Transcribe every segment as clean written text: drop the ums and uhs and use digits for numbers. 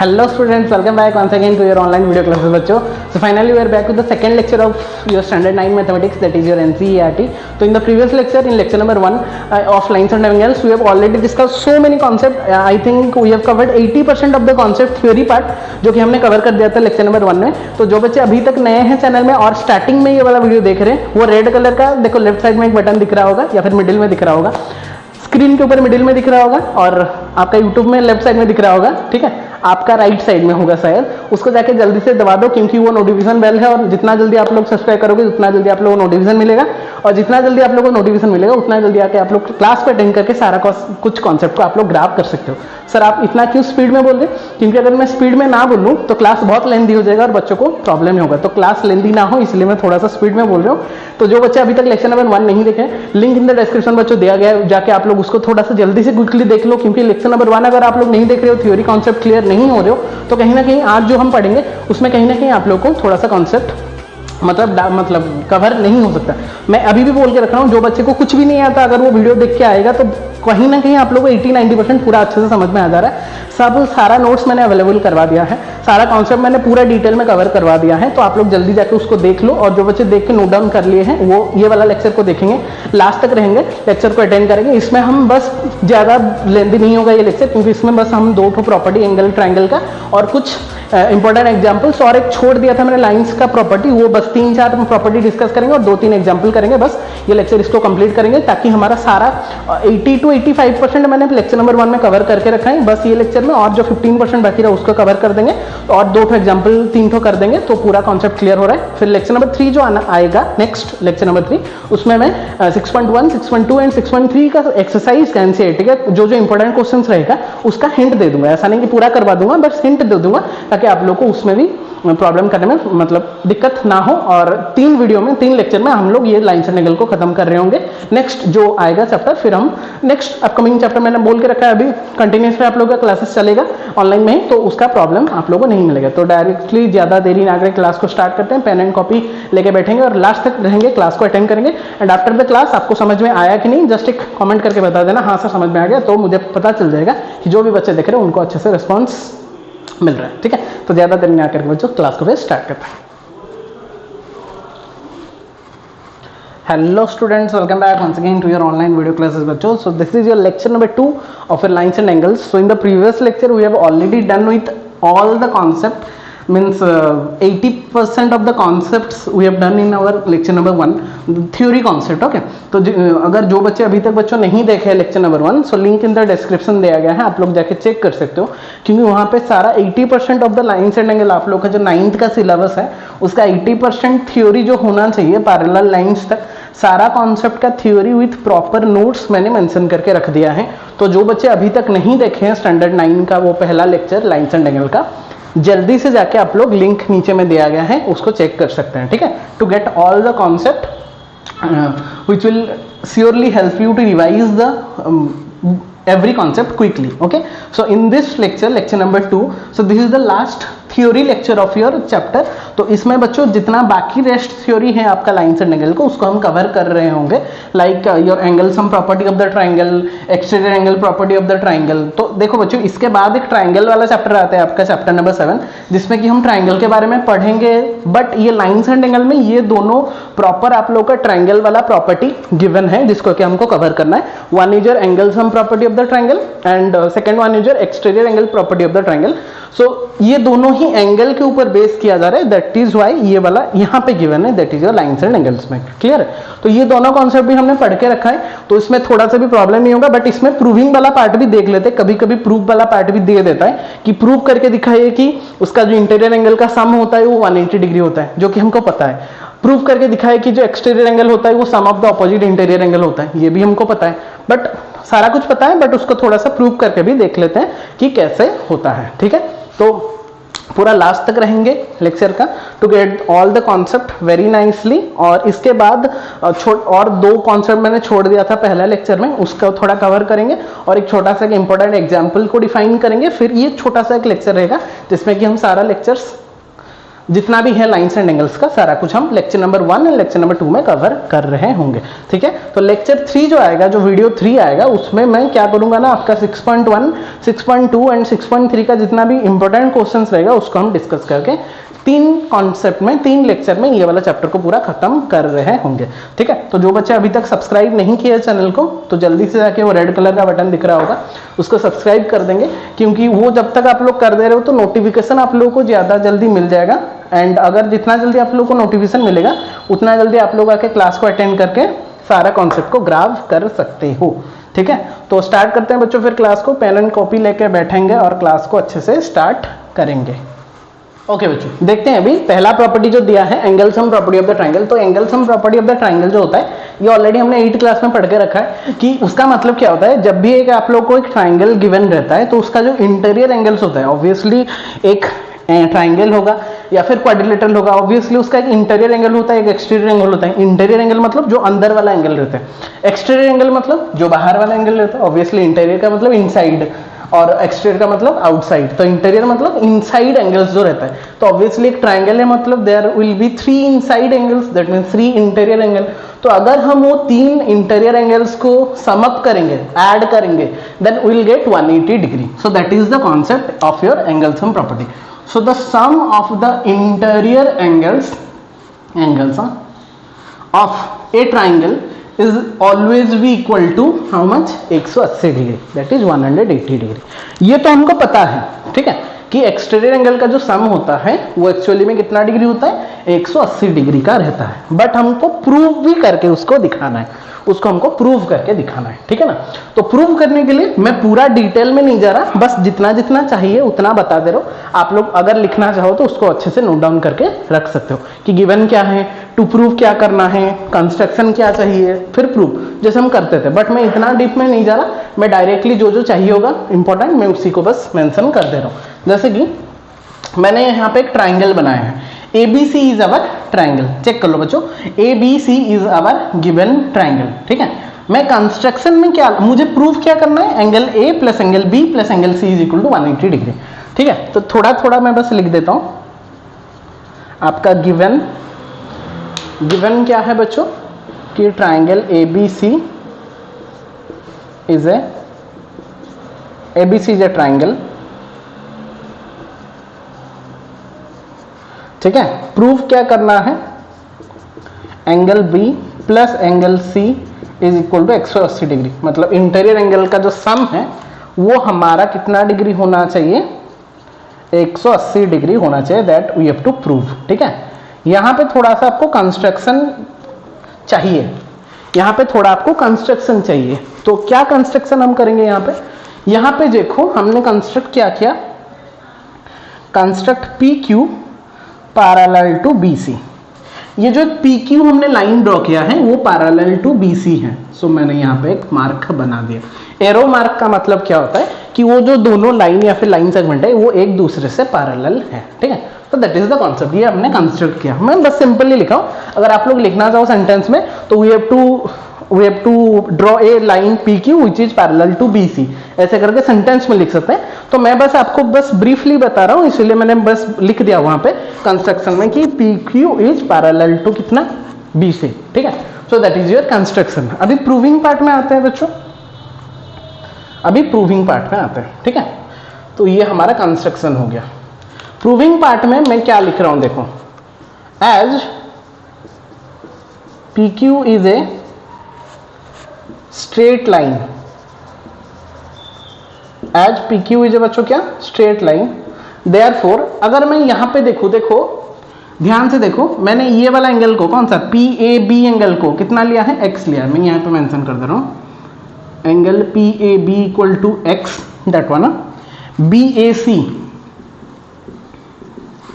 Hello students, welcome back once again to your online video classes बच्चों. So finally we are back with the second lecture of your standard 9 mathematics, that is your NCERT. So in the previous lecture, in lecture number 1 of lines and angles, we have already discussed so many concepts. I think we have covered 80% of the concept theory part जो कि हमने cover कर दिया था lecture number 1 में. तो जो बच्चे अभी तक नए हैं चैनल में और स्टार्टिंग में ये वाला वीडियो देख रहे हैं, वो रेड कलर का देखो लेफ्ट साइड में एक बटन दिख रहा होगा या फिर मिडिल में दिख रहा होगा, स्क्रीन के ऊपर मिडिल में दिख रहा होगा और आपका यूट्यूब में लेफ्ट साइड में दिख रहा होगा. ठीक है, आपका राइट साइड में होगा शायद, उसको जाके जल्दी से दबा दो क्योंकि वो नोटिफिकेशन बेल है और जितना जल्दी आप लोग सब्सक्राइब करोगे उतना जल्दी आप लोगों को नोटिफिकेशन मिलेगा और जितना जल्दी आप लोगों को नोटिफिकेशन मिलेगा उतना जल्दी आके आप लोग क्लास पे अटेंड करके सारा कुछ कॉन्सेप्ट को आप लोग ग्राफ कर सकते हो. सर आप इतना क्यों स्पीड में बोल रहे? क्योंकि अगर मैं स्पीड में ना बोलूँ तो क्लास बहुत लेंदी हो जाएगा और बच्चों को प्रॉब्लम होगा. तो क्लास लेंदी ना हो इसलिए मैं थोड़ा सा स्पीड में बोल रहा हूँ. तो जो बच्चे अभी तक लेक्चर नंबर 1 नहीं देखे, लिंक इन द डिस्क्रिप्शन बच्चों दिया गया है, जाके आप लोग उसको थोड़ा सा जल्दी से क्विकली देख लो. क्योंकि लेक्चर नंबर 1 अगर आप लोग नहीं देख रहे हो, थ्योरी कॉन्सेप्ट क्लियर नहीं हो रहे हो, तो कहीं ना कहीं आज जो हम पढ़ेंगे उसमें कहीं ना कहीं आप लोग को थोड़ा सा कॉन्सेप्ट मतलब कवर नहीं हो सकता. मैं अभी भी बोल के रख रहा हूँ, जो बच्चे को कुछ भी नहीं आता अगर वो वीडियो देख के आएगा तो कहीं ना कहीं आप लोगों को 80-90% पूरा अच्छे से समझ में आ जा रहा है. सारा नोट्स मैंने अवेलेबल करवा दिया है, सारा कॉन्सेप्ट मैंने पूरा डिटेल में कवर करवा दिया है. तो आप लोग जल्दी जाके उसको देख लो और जो बच्चे देख के नोट डाउन कर लिए हैं वो ये वाला लेक्चर को देखेंगे, लास्ट तक रहेंगे, लेक्चर को अटेंड करेंगे. इसमें हम बस ज़्यादा लेंथी नहीं होगा ये लेक्चर क्योंकि इसमें बस हम 2 प्रॉपर्टी एंगल ट्राइंगल का और कुछ इंपॉर्टेंट एग्जाम्पल्स और एक छोड़ दिया था मैंने लाइंस का प्रॉपर्टी, वो बस 3-4 प्रॉपर्टी डिस्कस करेंगे और 2-3 एग्जाम्पल करेंगे. बस ये लेक्चर इसको कंप्लीट करेंगे ताकि हमारा सारा 80-85% मैंने लेक्चर नंबर 1 में कवर करके रखा है. बस ये लेक्चर में और जो 15% बाकी रहा उसको कवर कर देंगे और 2 एग्जाम्पल 3 कर देंगे तो पूरा कॉन्सेप्ट क्लियर हो रहा है. फिर लेक्चर नंबर 3 जो आएगा नेक्स्ट लेक्चर नंबर 3, उसमें मैं 6.1, 6.2 एंड 6.3 का एक्सरसाइज का एनसीईआरटी का जो इंपॉर्टेंट क्वेश्चन रहेगा उसका हिंट दे दूंगा. ऐसा नहीं कि पूरा करवा दूंगा, बस हिंट दे दूंगा ताकि आप लोग को उसमें भी प्रॉब्लम करने में मतलब दिक्कत ना हो. और 3 वीडियो में 3 लेक्चर में हम लोग ये लाइंस एंड एंगल को खत्म कर रहे होंगे. नेक्स्ट जो आएगा चैप्टर, फिर हम नेक्स्ट अपकमिंग चैप्टर मैंने बोल के रखा है अभी कंटिन्यूस में आप लोगों का क्लासेस चलेगा ऑनलाइन में ही, तो उसका प्रॉब्लम आप लोगों को नहीं मिलेगा. तो डायरेक्टली ज़्यादा देरी ना करें, क्लास को स्टार्ट करते हैं, पेन एंड कॉपी लेके बैठेंगे और लास्ट तक रहेंगे, क्लास को अटेंड करेंगे. एंड आफ्टर द क्लास आपको समझ में आया कि नहीं, जस्ट एक कमेंट करके बता देना हाँ सर समझ में आ गया, तो मुझे पता चल जाएगा कि जो भी बच्चे देख रहे हैं उनको अच्छे से रिस्पॉन्स मिल रहा है. ठीक है, तो ज़्यादा देर ना करके बच्चों क्लास को फिर स्टार्ट करते हैं. Hello students, welcome back once again to your online video classes bachcho. So this is your lecture number 2 of your lines and angles. So in the previous lecture we have already done with all the concept, means 80% of the concepts we have done in our lecture number 1 theory concept. Okay, तो अगर जो बच्चे अभी तक बच्चों नहीं देखे lecture number 1, so link in the description दिया गया है, आप लोग जाके चेक कर सकते हो क्योंकि वहाँ पे सारा 80% of the lines and angle आप लोग का जो 9th का सिलेबस है उसका 80% थ्योरी जो होना चाहिए पैरेलल लाइन्स तक, सारा कॉन्सेप्ट का थ्योरी विथ प्रॉपर नोट्स मैंने मेंशन करके रख दिया है. तो जो बच्चे अभी तक नहीं देखे हैं स्टैंडर्ड 9 का वो पहला लेक्चर लाइन्स एंड एंगल का, जल्दी से जाके आप लोग लिंक नीचे में दिया गया है उसको चेक कर सकते हैं. ठीक है, to get all the concept which will surely help you to revise the every concept quickly. Okay, so in this lecture number 2, so this is the last theory lecture of your chapter. तो इसमें बच्चों जितना बाकी rest theory है आपका lines and angle को उसको हम कवर कर रहे होंगे, like your angle sum property of the triangle, exterior angle property of the triangle. तो देखो बच्चों इसके बाद एक ट्राइंगल वाला चैप्टर आता है आपका चैप्टर नंबर 7 जिसमें कि हम ट्राइंगल के बारे में पढ़ेंगे. बट ये लाइंस एंड एंगल में ये दोनों प्रॉपर आप लोग का ट्राइंगल वाला प्रॉपर्टी गिवन है जिसको कि हमको कवर करना है. One is your angle sum property of the triangle and second one is your exterior angle property of the triangle. So ये दोनों ही एंगल के ऊपर बेस किया जा रहा है, दैट इज व्हाई ये वाला यहाँ पे गिवन है, that is your lines and angles में. क्लियर है, तो ये दोनों कॉन्सेप्ट भी हमने पढ़ के रखा है तो इसमें थोड़ा सा भी प्रॉब्लम नहीं होगा. बट इसमें प्रूविंग वाला पार्ट भी देख लेते हैं, कभी कभी प्रूफ वाला पार्ट भी दे देता है कि प्रूव करके दिखाइए कि उसका जो इंटीरियर एंगल का सम होता है वो 180 डिग्री होता है, जो कि हमको पता है. प्रूव करके दिखाए कि जो एक्सटीरियर एंगल होता है वो sum of the opposite interior angle होता है, ये भी हमको पता है. बट सारा कुछ पता है बट उसको थोड़ा सा प्रूव करके भी देख लेते हैं कि कैसे होता है. ठीक है, तो पूरा लास्ट तक रहेंगे लेक्चर का to get all the concept very nicely. और इसके बाद और 2 कॉन्सेप्ट मैंने छोड़ दिया था पहला लेक्चर में, उसका थोड़ा कवर करेंगे और एक छोटा सा इंपॉर्टेंट एग्जाम्पल को डिफाइन करेंगे. फिर ये छोटा सा एक लेक्चर रहेगा जिसमें कि हम सारा लेक्चर्स जितना भी है लाइंस एंड एंगल्स का सारा कुछ हम lecture number 1 and lecture number 2 में कवर कर रहे होंगे, ठीक है। तो लेक्चर 3 जो आएगा, जो वीडियो 3 आएगा, उसमें मैं क्या करूंगा ना, आपका 6.1, 6.2 एंड 6.3 का जितना भी इंपॉर्टेंट क्वेश्चंस रहेगा उसको हम डिस्कस करके 3 कॉन्सेप्ट में 3 लेक्चर में ये वाला चैप्टर को पूरा खत्म कर रहे होंगे, ठीक है। तो जो बच्चे अभी तक सब्सक्राइब नहीं किए चैनल को, तो जल्दी से जाके वो रेड कलर का बटन दिख रहा होगा उसको सब्सक्राइब कर देंगे, क्योंकि वो जब तक आप लोग कर दे रहे हो तो नोटिफिकेशन आप लोगों को ज़्यादा जल्दी मिल जाएगा। एंड अगर जितना जल्दी आप लोगों को नोटिफिकेशन मिलेगा उतना जल्दी आप लोग आके क्लास को अटेंड करके सारा कॉन्सेप्ट को ग्राब कर सकते हो, ठीक है। तो स्टार्ट करते हैं बच्चों फिर क्लास को। पेन एंड कॉपी लेके बैठेंगे और क्लास को अच्छे से स्टार्ट करेंगे। ओके बच्चों, देखते हैं अभी पहला प्रॉपर्टी जो दिया है, angle sum property of the triangle. तो angle sum property of the triangle जो होता है ये ऑलरेडी हमने 8th क्लास में पढ़ के रखा है कि उसका मतलब क्या होता है। जब भी एक आप लोग को एक ट्राइंगल गिवन रहता है तो उसका जो इंटीरियर एंगल्स होता है, ऑब्वियसली एक ट्राइंगल होगा या फिर क्वाड्रिलेटरल होगा, ऑब्वियसली उसका एक इंटीरियर एंगल होता है, एक एक्सटीरियर एंगल होता है। इंटीरियर एंगल मतलब जो अंदर वाला एंगल रहता है, एक्सटीरियर एंगल मतलब जो बाहर वाला एंगल रहता है। ऑब्वियसली इंटीरियर का मतलब इनसाइड और एक्सटीरियर का मतलब आउटसाइड, तो इंटीरियर मतलब इनसाइड एंगल्स जो रहता है। तो ऑब्वियसली एक ट्राइंगल है मतलब there will be 3 inside angles, that means 3 interior angle. तो अगर हम वो 3 इंटीरियर एंगल्स को सम अप करेंगे, ऐड करेंगे, then we will get 180 degree. So that is the concept of your angle sum property. So the sum of the interior angles of a triangle is always be equal to how much? 180 degree, that is 180 degree. ये तो हमको पता है, ठीक है, कि exterior angle का जो सम होता है वो एक्चुअली में कितना डिग्री होता है? 180 डिग्री का रहता है। बट हमको प्रूव भी करके उसको दिखाना है, उसको हमको प्रूव करके दिखाना है, ठीक है ना। तो प्रूव करने के लिए मैं पूरा डिटेल में नहीं जा रहा, बस जितना जितना चाहिए उतना बता दे रहा हूं। आप लोग अगर लिखना चाहो तो उसको अच्छे से नोट डाउन करके रख सकते हो कि गिवन क्या है, टू प्रूव क्या करना है, कंस्ट्रक्शन क्या चाहिए, फिर प्रूव जैसे हम करते थे। बट मैं इतना डीप में नहीं जा रहा, मैं डायरेक्टली जो जो चाहिए होगा इंपॉर्टेंट मैं उसी को बस मेंशन कर दे रहा हूँ। जैसे कि मैंने यहाँ पे एक ट्राइंगल बनाया है, ABC is our triangle. Check कर लो बच्चों, ABC is our given triangle, ठीक है। मैं कंस्ट्रक्शन में क्या, मुझे प्रूव क्या करना है? Angle A plus angle B plus angle C is equal to 180 degree, ठीक है। तो थोड़ा थोड़ा मैं बस लिख देता हूँ। आपका गिवन क्या है बच्चों कि triangle ABC is a triangle, ठीक है। प्रूफ क्या करना है? Angle B plus angle C is equal to 180 degree. मतलब इंटीरियर एंगल का जो सम है वो हमारा कितना डिग्री होना चाहिए? 180 डिग्री होना चाहिए, that we have to prove, ठीक है। यहाँ पे थोड़ा सा आपको कंस्ट्रक्शन चाहिए, यहाँ पे थोड़ा आपको कंस्ट्रक्शन चाहिए। तो क्या कंस्ट्रक्शन हम करेंगे यहाँ पे देखो हमने कंस्ट्रक्ट क्या किया, construct PQ parallel to BC। ये जो PQ हमने लाइन ड्रॉ किया है वो पैरेलल टू BC है। सो मैंने यहाँ पे एक मार्क बना दिया। एरो मार्क का मतलब क्या होता है कि वो जो दोनों लाइन या फिर लाइन सेगमेंट है वो एक दूसरे से पैरेलल है, ठीक है। तो दैट इज द कॉन्सेप्ट, ये हमने कंस्ट्रक्ट किया। मैं बस सिंपली लिखा हूँ, अगर आप लोग लिखना चाहो सेंटेंस में तो we have to draw a line PQ which is parallel to BC, ऐसे करके सेंटेंस में लिख सकते हैं। तो मैं बस आपको बस ब्रीफली बता रहा हूँ, इसलिए मैंने बस लिख दिया वहां पे कंस्ट्रक्शन में कि PQ इज पैरेलल टू कितना? BC, ठीक है। सो दैट इज योर कंस्ट्रक्शन। अभी प्रूविंग पार्ट में आते हैं बच्चों, अभी प्रूविंग पार्ट में आते हैं, ठीक है। तो ये हमारा कंस्ट्रक्शन हो गया। प्रूविंग पार्ट में मैं क्या लिख रहा हूं देखो, as PQ is a straight line, as PQ is a बच्चों क्या? Straight line. देयरफॉर अगर मैं यहां पे देखो ध्यान से देखो, मैंने ये वाला एंगल को कौन सा PAB एंगल को कितना लिया है? X लिया है। मैं यहाँ पे मेंशन कर दे रहा हूं, angle PAB equal to X, that one. BAC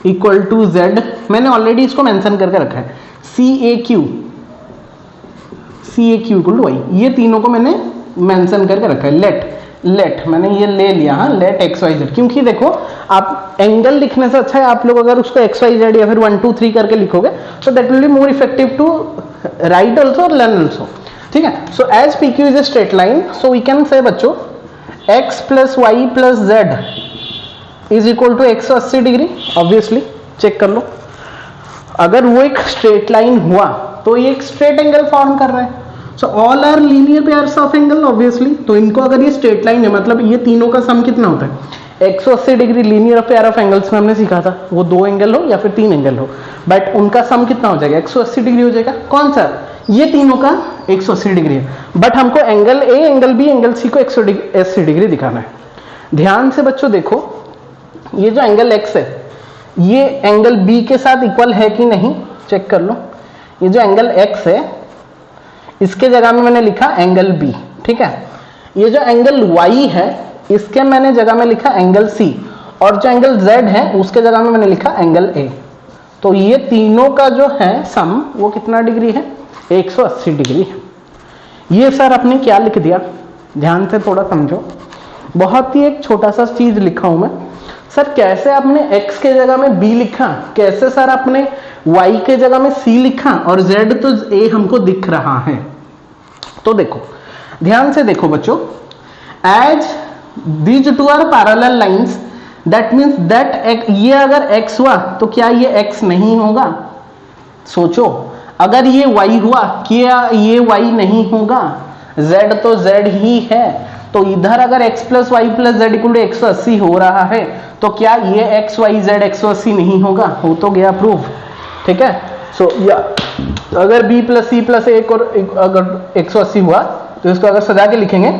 equal to Z, मैंने ऑलरेडी इसको मेंशन करके रखा है। CAQ इक्वल टू Y, ये तीनों को मैंने मेंशन करके रखा है। लेट मैंने ये ले लिया, हाँ, लेट XYZ, क्योंकि देखो आप एंगल लिखने से अच्छा है आप लोग अगर उसको XYZ या फिर 1 2 3 करके लिखोगे तो that will be more effective to write also और लर्न ऑल्सो, ठीक है। So as PQ is a straight line, so we can say बच्चों X plus Y plus Z is equal to 180 degree. Obviously check कर लो, अगर वो एक straight line हुआ तो ये एक स्ट्रेट एंगल फॉर्म कर रहा है। So all are linear pairs of angle obviously. तो इनको अगर ये स्ट्रेट लाइन है मतलब ये तीनों का सम कितना होता है 180 degree. Linear pair of angles में हमने सीखा था वो 2 एंगल हो या फिर 3 एंगल हो, बट उनका सम कितना हो जाएगा 180 डिग्री हो जाएगा। कौन सा? ये तीनों का 180 डिग्री है, बट हमको angle A, angle B, angle C को 180 डिग्री दिखाना है। ध्यान से बच्चों देखो, ये जो एंगल एक्स है ये एंगल बी के साथ इक्वल है कि नहीं चेक कर लो। ये जो एंगल एक्स है इसके जगह में मैंने लिखा एंगल बी, ठीक है। ये जो एंगल वाई है इसके मैंने जगह में लिखा एंगल सी, और जो एंगल जेड है उसके जगह में मैंने लिखा एंगल ए। तो ये तीनों का जो है सम वो कितना डिग्री है 180 डिग्री है। ये सर आपने क्या लिख दिया, ध्यान से थोड़ा समझो। बहुत ही एक छोटा सा चीज लिखा हूं मैं। सर कैसे आपने x के जगह में b लिखा, कैसे सर आपने y के जगह में c लिखा, और z तो a हमको दिख रहा है। तो देखो ध्यान से देखो बच्चों, as these two are parallel lines that means that ये अगर x हुआ तो क्या ये x नहीं होगा? सोचो, अगर ये y हुआ क्या ये y नहीं होगा? z तो z ही है। तो इधर अगर x plus Y plus Z equal to 180 हो रहा है तो क्या ये x y z 180 नहीं होगा? हो तो गया प्रूफ, ठीक है। सो या अगर b प्लस c प्लस एक और अगर 180 हुआ तो इसको अगर सजा के लिखेंगे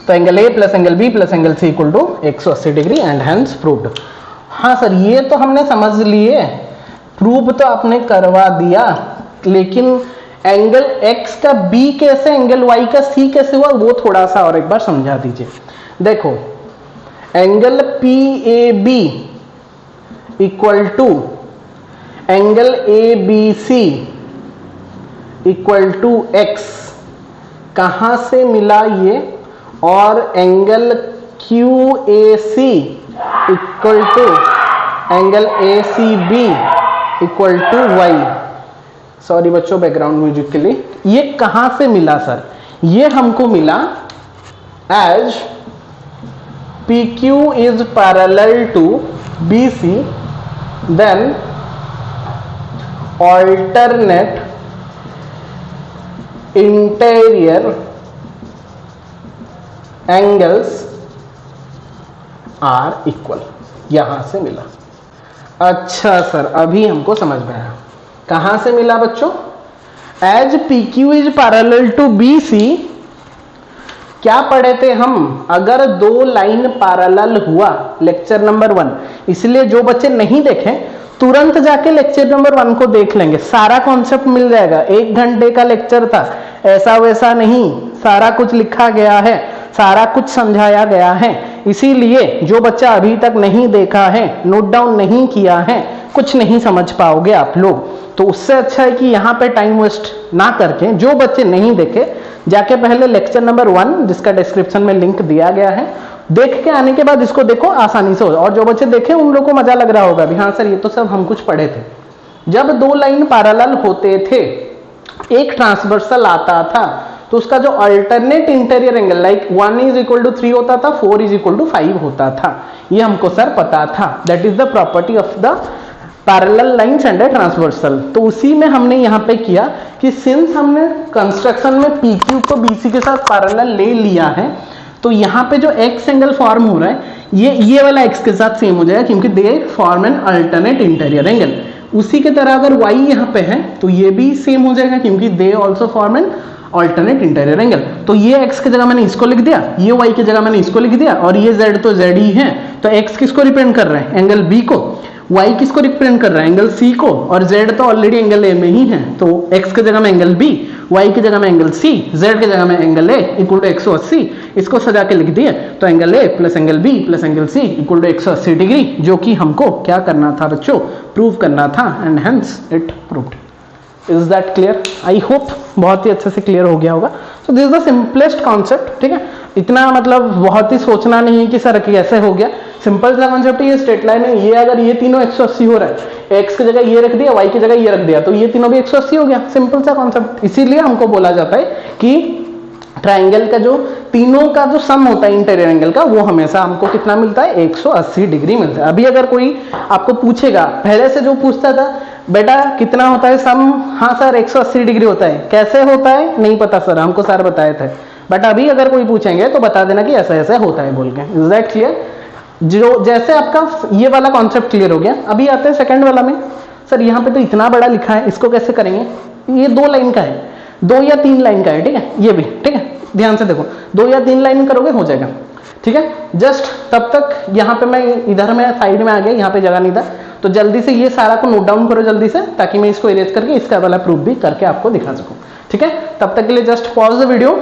तो angle a plus angle b plus angle c equal to 180 degree and hence proved. हाँ सर ये तो हमने समझ लिए, प्रूव तो आपने करवा दिया, लेकिन एंगल x का b कैसे, एंगल y का c कैसे हुआ वो थोड़ा सा और एक बार समझा दीजिए। देखो angle PAB equal to angle ABC equal to x कहां से मिला ये, और angle QAC equal to angle ACB equal to y। Sorry बच्चों बैकग्राउंड म्यूजिक के लिए। ये कहां से मिला सर? ये हमको मिला as PQ is parallel to BC then alternate interior angles are equal, यहां से मिला। अच्छा सर अभी हमको समझ में आया कहां से मिला बच्चों। As PQ is parallel to BC, क्या पढ़े थे हम, अगर दो लाइन पैरेलल हुआ लेक्चर नंबर 1, इसलिए जो बच्चे नहीं देखे तुरंत जाके लेक्चर नंबर 1 को देख लेंगे, सारा कॉन्सेप्ट मिल जाएगा। 1 घंटे का लेक्चर था, ऐसा वैसा नहीं, सारा कुछ लिखा गया है, सारा कुछ समझाया गया है। इसीलिए जो बच्चा अभी तक नहीं देखा है, नोट डाउन नहीं किया है, कुछ नहीं समझ पाओगे आप लोग। तो उससे अच्छा है कि यहाँ पे टाइम वेस्ट ना करके जो बच्चे नहीं देखे जाके पहले लेक्चर नंबर 1 जिसका डिस्क्रिप्शन में लिंक दिया गया है देख के आने के बाद इसको देखो, आसानी से हो। और जो बच्चे देखे उन लोगों को मजा लग रहा होगा भी हाँ सर ये तो सब हम कुछ पढ़े थे। जब दो लाइन पैरेलल होते थे, एक ट्रांसवर्सल आता था, तो उसका जो alternate interior angle like 1 is equal to 3 होता था, 4 इज इक्वल टू 5 होता था। ये हमको सर पता था, that is the property of the parallel lines and transversal. तो उसी में हमने यहाँ पे किया कि सिंस हमने कंस्ट्रक्शन में PQ को BC के साथ पैरेलल ले लिया है, तो यहाँ पे जो x एंगल फॉर्म हो रहा है ये वाला x के साथ सेम हो जाएगा क्योंकि they form an alternate interior angle. उसी की तरह अगर y यहाँ पे है तो ये भी सेम हो जाएगा क्योंकि they also form an alternate interior angle. तो ये x की जगह मैंने इसको लिख दिया, ये y की जगह मैंने इसको लिख दिया, और ये z तो z ही है। तो x किसको रिप्रेजेंट कर रहा है, एंगल B को, y किसको रिप्रेजेंट कर रहा है, एंगल C को, और z तो ऑलरेडी एंगल A में ही है। तो x की जगह में एंगल B, y की जगह में एंगल C, z की जगह में एंगल A इक्वल टू 180। इसको सजा के लिख दिए तो angle A plus angle B plus angle C equal to 180 degree, जो कि हमको क्या करना था बच्चों, प्रूव करना था, and hence it proved. Is that clear? I hope बहुत ही अच्छे से क्लियर हो गया होगा। So this is the simplest concept, ठीक है। इतना मतलब बहुत ही सोचना नहीं है कि सर कैसे हो गया, सिंपल सा कॉन्सेप्ट है। ये स्ट्रेट लाइन है, ये अगर ये तीनों 180 हो रहा है, x की जगह ये रख दिया, y की जगह ये रख दिया, तो ये तीनों भी 180 हो गया, सिंपल सा कॉन्सेप्ट। इसीलिए हमको बोला जाता है कि ट्राइंगल का जो तीनों का जो सम होता है इंटीरियर एंगल का वो हमेशा हमको कितना मिलता है, 180 डिग्री मिलता है। अभी अगर कोई आपको पूछेगा, पहले से जो पूछता था बेटा कितना होता है सम, हाँ सर 180 डिग्री होता है, कैसे होता है नहीं पता सर, हमको सर बताए थे, बट अभी अगर कोई पूछेंगे तो बता देना कि ऐसा ऐसा होता है बोल के। Is that clear? जो जैसे आपका ये वाला कॉन्सेप्ट क्लियर हो गया, अभी आते हैं सेकंड वाला में। सर यहाँ पे तो इतना बड़ा लिखा है, इसको कैसे करेंगे? ये 2 लाइन का है, 2 या 3 लाइन का है, ठीक है, ये भी ठीक है, ध्यान से देखो 2 या 3 लाइन करोगे हो जाएगा, ठीक है। जस्ट तब तक यहाँ पे मैं इधर में साइड में आ गया, यहाँ पे जगह नहीं था, तो जल्दी से ये सारा को नोट डाउन करो जल्दी से, ताकि मैं इसको इरेज करके इसका वाला प्रूफ भी करके आपको दिखा सकूं, ठीक है। तब तक के लिए जस्ट पॉज द वीडियो,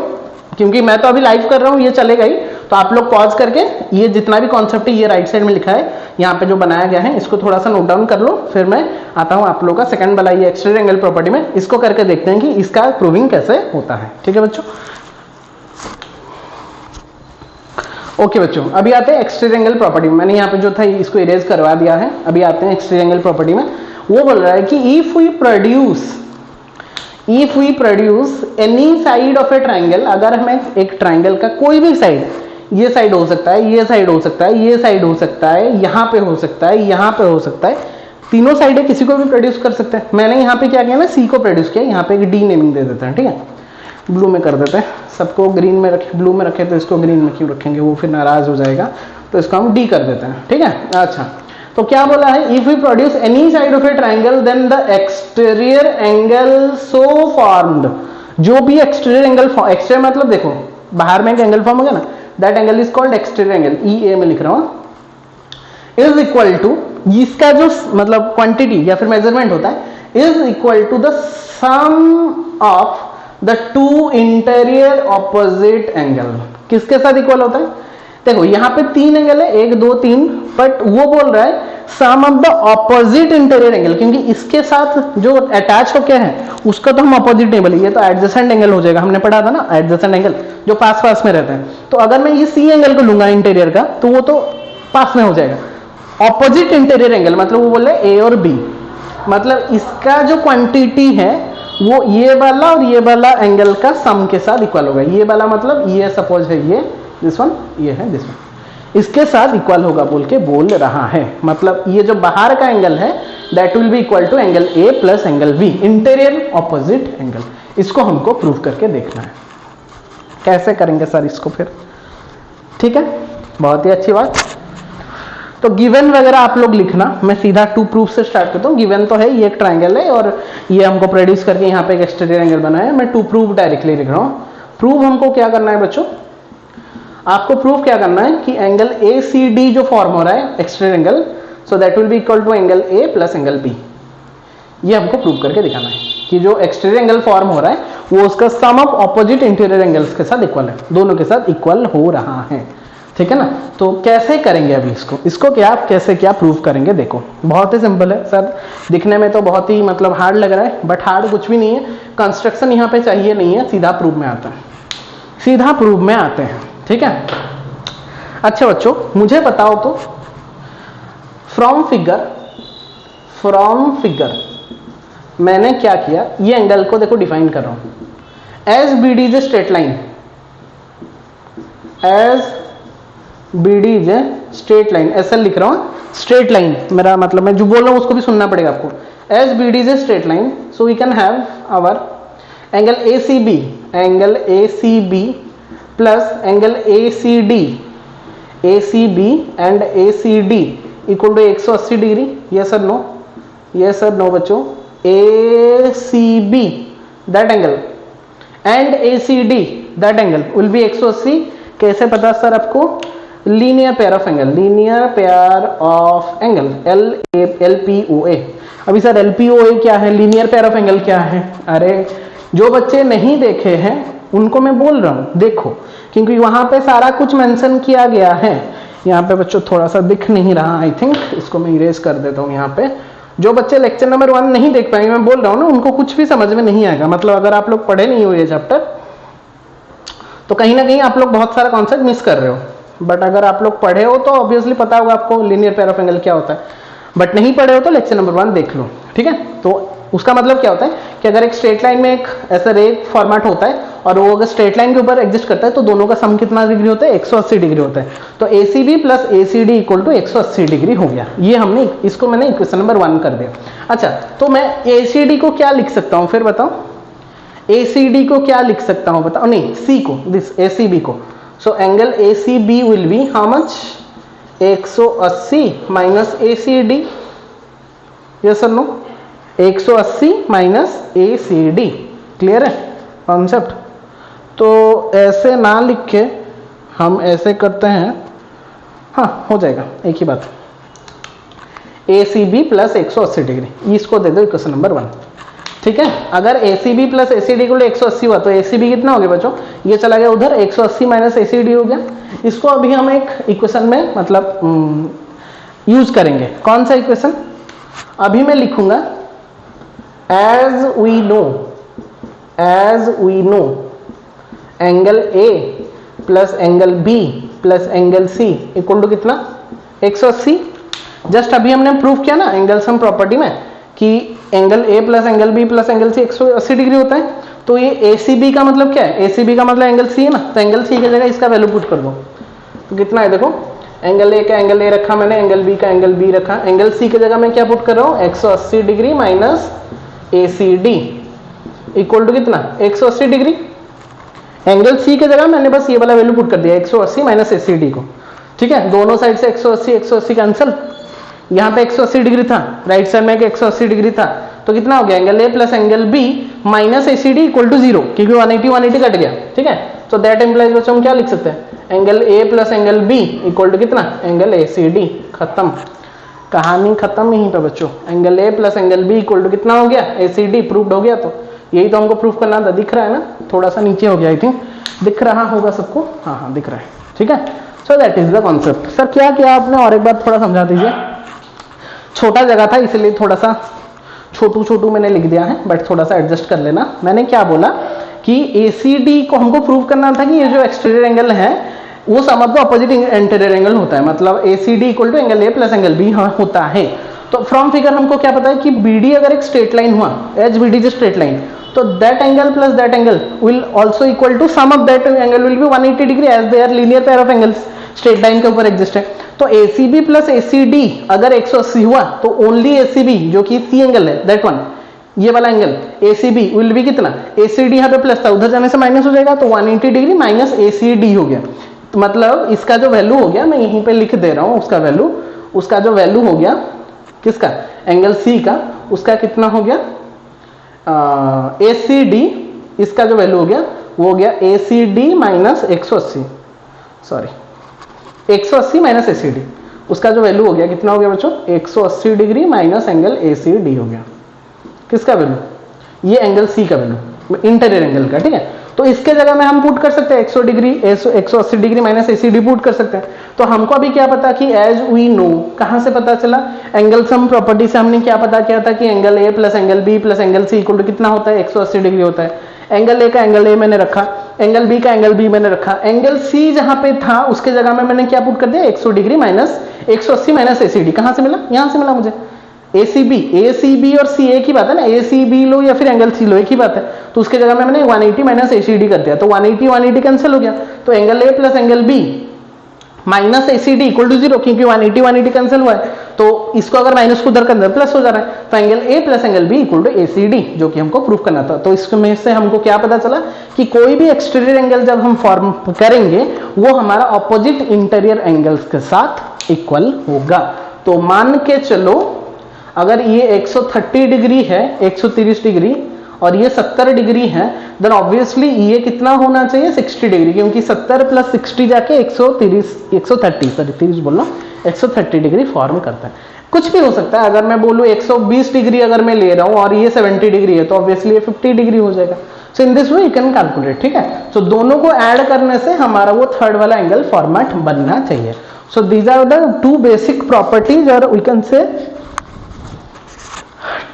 क्योंकि मैं तो अभी लाइव कर रहा हूँ, ये चलेगा ही, तो आप लोग पॉज करके ये जितना भी कॉन्सेप्ट है ये राइट साइड में लिखा है यहाँ पे जो बनाया गया है इसको थोड़ा सा नोट डाउन कर लो, फिर मैं आता हूँ आप लोग का सेकंड वाला ये एक्सटीरियर एंगल प्रॉपर्टी में, इसको करके देखते हैं कि इसका प्रूविंग कैसे होता है, ठीक है बच्चों। ओके बच्चों, अभी आते हैं एक्सटीरियर एंगल प्रॉपर्टी में। मैंने यहाँ पे जो था इसको इरेज करवा दिया है, अभी आते हैं एक्सटीरियर एंगल प्रॉपर्टी में। वो बोल रहा है कि if we produce any side of a triangle, अगर हमें एक ट्राइंगल का कोई भी साइड, ये साइड हो सकता है, ये साइड हो सकता है, ये साइड हो सकता है, यहाँ पे हो सकता है, यहाँ पे हो सकता है, तीनों साइडें किसी को भी प्रोड्यूस कर सकते हैं। मैंने यहाँ पे क्या किया ना, सी को प्रोड्यूस किया, यहाँ पे एक डी नेमिंग दे देते हैं, ठीक है, ब्लू में कर देते हैं, सबको ग्रीन में रखे, ब्लू में रखे तो इसको ग्रीन में क्यों रखेंगे, वो फिर नाराज हो जाएगा, तो इसको हम डी कर देते हैं, ठीक है। अच्छा, तो क्या बोला है, if we produce any side of a triangle then the exterior angle so formed, जो भी एक्सटीरियर एंगल, एक्सटीरियर मतलब देखो बाहर में एक एंगल फॉर्म होगा ना, that angle is called exterior angle, E A में लिख रहा हूं, इज इक्वल टू, इसका जो मतलब क्वांटिटी या फिर मेजरमेंट होता है, is equal to the sum of the two interior opposite angle. किसके साथ इक्वल होता है? देखो यहाँ पे 3 एंगल है, 1 2 3, बट वो बोल रहा है sum of the opposite interior angle, क्योंकि इसके साथ जो अटैच होके है उसका तो हम ऑपोजिट नहीं बोले, ये तो एडजेसेंट एंगल हो जाएगा, हमने पढ़ा था ना एडजेसेंट एंगल जो पास पास में रहते हैं। तो अगर मैं ये सी एंगल को लूंगा इंटीरियर का, तो वो तो पास में हो जाएगा। ऑपोजिट इंटीरियर एंगल मतलब वो बोले ए और बी, मतलब इसका जो क्वांटिटी है वो ये वाला और ये वाला एंगल का सम के साथ इक्वल होगा। ये वाला मतलब ये सपोज है ये दिस वन, ये है दिस वन, इसके साथ इक्वल होगा बोल के बोल रहा है। मतलब ये जो बाहर का एंगल है that will be equal to angle A plus angle B, interior opposite angle. इसको हमको प्रूव करके देखना है। कैसे करेंगे सर इसको फिर? ठीक है, बहुत ही अच्छी बात। तो गिवन वगैरह आप लोग लिखना, मैं सीधा टू प्रूफ से स्टार्ट करता हूँ। गिवन तो है ये एक ट्राइंगल है और ये हमको प्रोड्यूस करके यहाँ पे एक एक्सटीरियर एंगल बनाया है, मैं टू प्रूफ डायरेक्टली लिख रहा हूँ। प्रूफ हमको क्या करना है बच्चों, आपको प्रूफ क्या करना है कि एंगल ए सी डी जो फॉर्म हो रहा है exterior angle, so that will be equal to angle A plus angle B. ये हमको प्रूव करके दिखाना है कि जो एक्सटीरियर एंगल फॉर्म हो रहा है वो उसका सम ऑफ ऑपोजिट इंटीरियर एंगल्स के साथ इक्वल है, दोनों के साथ इक्वल हो रहा है। ठीक है ना। तो कैसे करेंगे अभी इसको क्या कैसे क्या प्रूफ करेंगे, देखो बहुत ही सिंपल है सर, दिखने में तो बहुत ही मतलब हार्ड लग रहा है, बट हार्ड कुछ भी नहीं है। कंस्ट्रक्शन यहाँ पे चाहिए नहीं है, सीधा प्रूफ में आता है, सीधा प्रूफ में आते हैं। ठीक है। अच्छा बच्चों मुझे बताओ तो फ्रॉम फिगर मैंने क्या किया, ये एंगल को देखो डिफाइन कर रहा हूं as B D is a straight line, as B D is a straight line, ऐसा लिख रहा हूं स्ट्रेट लाइन, मेरा मतलब मैं जो बोल रहा हूं उसको भी सुनना पड़ेगा आपको। As B D is a straight line, so we can have our angle A C B plus angle A C B and A C D equal to 180 degree. Yes or no? Yes or no बच्चों? A C B that angle and A C D that angle will be 180। कैसे पता sir आपको? Linear pair of angle, linear pair of angle L P O ए। अभी sir L P O ए क्या है, linear pair of angle क्या है? अरे जो बच्चे नहीं देखे हैं उनको मैं बोल रहा हूं देखो, क्योंकि वहां पे सारा कुछ मेंशन किया गया है। यहाँ पे बच्चों थोड़ा सा दिख नहीं रहा, आई थिंक इसको मैं इरेज कर देता हूँ। यहाँ पे जो बच्चे लेक्चर नंबर 1 नहीं देख पाएंगे, मैं बोल रहा हूँ ना, उनको कुछ भी समझ में नहीं आएगा। मतलब अगर आप लोग पढ़े नहीं हो ये चैप्टर तो कहीं ना कहीं आप लोग बहुत सारा कॉन्सेप्ट मिस कर रहे हो, बट अगर आप लोग पढ़े हो तो ऑब्वियसली पता होगा आपको लीनियर पेयर ऑफ एंगल क्या होता है। बट नहीं पढ़े हो तो लेक्चर नंबर 1 देख लो। ठीक है। तो उसका मतलब क्या होता है कि अगर एक स्ट्रेट लाइन में एक ऐसा रे फॉर्मेट होता है और वो अगर स्ट्रेट लाइन के ऊपर एग्जिस्ट करता है तो दोनों का सम कितना डिग्री होता है, 180 डिग्री होता है। तो ACB plus ACD equal to 180 degree हो गया। ये हमने इसको मैंने इक्वेशन नंबर 1 कर दिया। अच्छा, तो मैं ACD को क्या लिख सकता हूँ फिर बताओ, ACD को क्या लिख सकता हूँ बताओ, नहीं C को, दिस ACB को। So angle ACB will be how much, 180 minus ACD, yes or no, 180 minus ACD। Clear है कॉन्सेप्ट? तो ऐसे ना लिख के हम ऐसे करते हैं, हाँ हो जाएगा, एक ही बात, ACB प्लस 180 डिग्री, इसको दे दो इक्वेशन नंबर 1। ठीक है, अगर ACB प्लस ACD को 180 हुआ तो ACB कितना हो गया बच्चों, ये चला गया उधर, 180 माइनस ACD हो गया। इसको अभी हम एक इक्वेशन में मतलब यूज करेंगे। कौन सा इक्वेशन? अभी मैं लिखूंगा as we know angle A plus angle B plus angle C equal to कितना, 180। जस्ट अभी हमने प्रूव किया ना एंगल सम प्रॉपर्टी में कि angle A plus angle B plus angle C 180 degree होता है। तो ये ACB का मतलब क्या है, ACB का मतलब एंगल C है ना, तो एंगल C की जगह इसका वैल्यू पुट कर दो। तो कितना है देखो, एंगल A का एंगल A रखा मैंने, एंगल B का एंगल B रखा, एंगल C की जगह मैं क्या पुट कर रहा हूँ, 180 degree minus ACD equal to कितना, 180 डिग्री। एंगल C की जगह मैंने बस ये वाला वैल्यू पुट कर दिया, 180 माइनस ACD को। ठीक है, दोनों साइड से 180 कैंसिल, यहाँ पे 180 डिग्री था, राइट साइड में 180 डिग्री था, तो कितना हो गया, angle A plus angle B minus ACD equal to 0, क्योंकि 180 कट गया। ठीक है, तो दैट इंप्लाइज बच्चों हम क्या लिख सकते हैं, angle A plus angle B equal to कितना, एंगल ACD। खत्म, कहानी खत्म यहीं पे बच्चों। Angle A plus angle B equal to कितना हो गया, ACD, प्रूव्ड हो गया। तो यही तो हमको प्रूफ करना था, दिख रहा है ना, थोड़ा सा नीचे हो गया, आई थिंक दिख रहा होगा सबको, हाँ हाँ दिख रहा है। ठीक है, सो that is the concept. Sir क्या किया आपने, और एक बार थोड़ा समझा दीजिए। छोटा जगह था इसलिए थोड़ा सा छोटू मैंने लिख दिया है, बट थोड़ा सा एडजस्ट कर लेना। मैंने क्या बोला कि ACD को हमको प्रूव करना था कि ये जो एक्सटीरियर एंगल है वो sum of the opposite interior angle होता है, मतलब ACD equal to angle A plus angle B होता है। तो फ्रॉम फिगर हमको क्या पता है कि BD अगर एक स्ट्रेट लाइन हुआ, H BD is straight line, तो that angle plus that angle will also equal to sum of that angle will be 180 degree as they are linear pair of angles, straight line के ऊपर exist है। तो ACB plus ACD अगर 180 हुआ तो only ACB जो कि C angle है, दैट वन, ये वाला एंगल ACB विल बी कितना, ACD यहाँ पे प्लस था, उधर जाने से माइनस हो जाएगा, तो 180 डिग्री माइनस ACD हो गया। तो मतलब इसका जो वैल्यू हो गया, मैं यहीं पे लिख दे रहा हूँ उसका वैल्यू, उसका जो वैल्यू हो गया किसका, एंगल C का, उसका कितना हो गया, ACD, इसका जो वैल्यू हो गया वो हो गया ACD minus 180, sorry 180 minus ACD, उसका जो वैल्यू हो गया कितना हो गया बच्चों, 180 डिग्री माइनस एंगल ACD हो गया। किसका वैल्यू, ये एंगल C का वैल्यू, इंटीरियर एंगल का। ठीक है, तो इसके जगह में हम पुट कर सकते हैं 180 डिग्री माइनस ACD पुट कर सकते हैं। तो हमको अभी क्या पता कि एज वी नो, कहां से पता चला, एंगल सम प्रॉपर्टी से हमने क्या पता किया था कि angle A plus angle B plus angle C equal to कितना होता है, 180 डिग्री होता है। एंगल A का एंगल A मैंने रखा, एंगल B का एंगल B मैंने रखा, एंगल C जहां पे था उसके जगह में मैंने क्या पुट कर दिया, 100 डिग्री माइनस 180 माइनस ACD। कहां से मिला, यहां से मिला मुझे। ACB और C एक ही बात है ना, ACB लो या फिर एंगल C लो, एक ही बात है। तो उसके जगह में मैंने 180 माइनस ACD कर दिया, तो 180 कैंसिल हो गया, तो angle A plus angle B minus ACD equal to 0, क्योंकि 180 कैंसिल हुआ है, तो इसको अगर माइनस को उधर कर दें प्लस हो जा रहा है, तो angle A plus angle B equal to ACD, जो कि हमको प्रूफ करना था। तो इसमें से हमको क्या पता चला कि कोई भी एक्सटीरियर एंगल जब हम फॉर्म करेंगे वो हमारा ऑपोजिट इंटीरियर एंगल्स के साथ इक्वल होगा। तो मान के चलो अगर ये 130 डिग्री है, 130 डिग्री, और ये 70 डिग्री है, देन ऑब्वियसली ये कितना होना चाहिए, 60 डिग्री, क्योंकि 70 प्लस 60 जाके 130 डिग्री फॉर्म करता है। कुछ भी हो सकता है, अगर मैं बोलूँ 120 डिग्री अगर मैं ले रहा हूँ और ये 70 डिग्री है, तो ऑब्वियसली ये 50 डिग्री हो जाएगा। So in this way you can calculate. ठीक है, सो दोनों को ऐड करने से हमारा वो थर्ड वाला एंगल फॉर्मेट बनना चाहिए। So these are the two basic properties, और we can say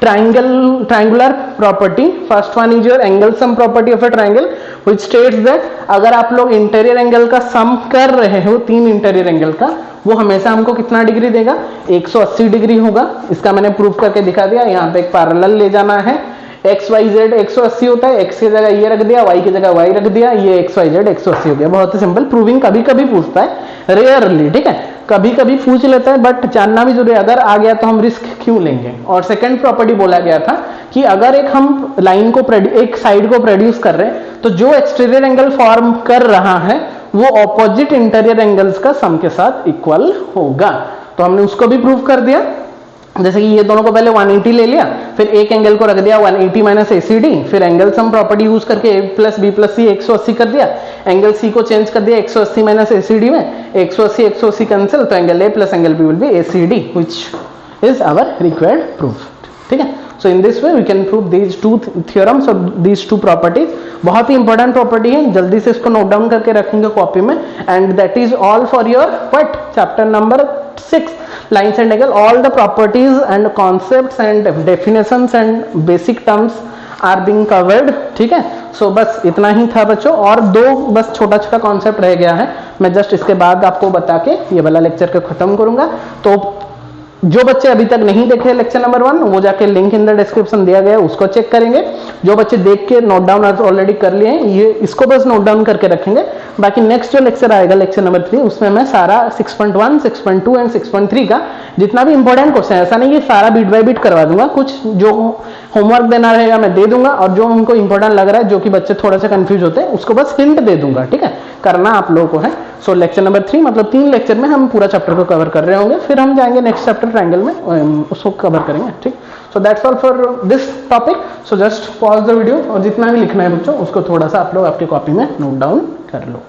triangular property. First one is your angle sum property of a triangle, which states that अगर आप लोग इंटीरियर एंगल का सम कर रहे हो, तीन इंटीरियर एंगल का, वो हमेशा हमको कितना डिग्री देगा, 180 डिग्री होगा। इसका मैंने प्रूफ करके दिखा दिया। यहाँ पे एक पैरेलल ले जाना है, एक्स वाई जेड 180 होता है, एक्स की जगह ये रख दिया, वाई की जगह वाई रख दिया, ये एक्स वाई जेड 180 हो गया। बहुत ही सिंपल। प्रूविंग कभी कभी पूछता है, रेयरली, ठीक है, कभी कभी पूछ लेता है, बट जानना भी जरूरी है। अगर आ गया तो हम रिस्क क्यों लेंगे। और सेकंड प्रॉपर्टी बोला गया था कि अगर एक हम लाइन को एक साइड को प्रोड्यूस कर रहे हैं तो जो एक्सटीरियर एंगल फॉर्म कर रहा है वो ऑपोजिट इंटीरियर एंगल्स का सम के साथ इक्वल होगा। तो हमने उसको भी प्रूव कर दिया। जैसे कि ये दोनों को पहले 180 ले लिया, फिर एक एंगल को रख दिया 180 माइनस ACD, फिर एंगल सम प्रॉपर्टी यूज करके A plus B plus C 180 कर दिया, एंगल C को चेंज कर दिया 180 माइनस ACD में, 180 कैंसिल, तो angle A plus angle B will be ACD, which is our required proof. ठीक है, so in this way we can prove these two theorems और दीज टू प्रॉपर्टीज। बहुत ही इंपॉर्टेंट प्रॉपर्टी है, जल्दी से इसको नोट डाउन करके रखेंगे कॉपी में। And that is all for your what chapter number 6 lines and angle. All the properties and concepts and definitions and basic terms are being covered. ठीक है, सो बस इतना ही था बच्चों, और दो बस छोटा छोटा कॉन्सेप्ट रह गया है, मैं जस्ट इसके बाद आपको बता के ये वाला लेक्चर को खत्म करूंगा। तो जो बच्चे अभी तक नहीं देखे लेक्चर नंबर 1 वो जाके लिंक इन द डिस्क्रिप्शन दिया गया है, उसको चेक करेंगे। जो बच्चे देख के नोट डाउन ऑलरेडी कर लिए हैं, ये इसको बस नोट डाउन करके रखेंगे। बाकी नेक्स्ट जो लेक्चर आएगा लेक्चर नंबर 3, उसमें मैं सारा 6.1, 6.2 एंड 6.3 का जितना भी इंपॉर्टेंट क्वेश्चन है, ऐसा नहीं कि सारा बीट बाय बीट करवा दूंगा, कुछ जो होमवर्क देना रहेगा मैं दे दूंगा, और जो उनको इंपॉर्टेंट लग रहा है, जो कि बच्चे थोड़ा सा कंफ्यूज होते हैं, उसको बस हिंट दे दूंगा। ठीक है, करना आप लोगों को है। सो लेक्चर नंबर 3 मतलब 3 लेक्चर में हम पूरा चैप्टर को कवर कर रहे होंगे, फिर हम जाएंगे नेक्स्ट चैप्टर ट्रायंगल में, उसको कवर करेंगे। ठीक, so that's all for this topic. So just pause the video, और जितना भी लिखना है बच्चों उसको थोड़ा सा आप लोग आपकी कॉपी में नोट डाउन कर लो।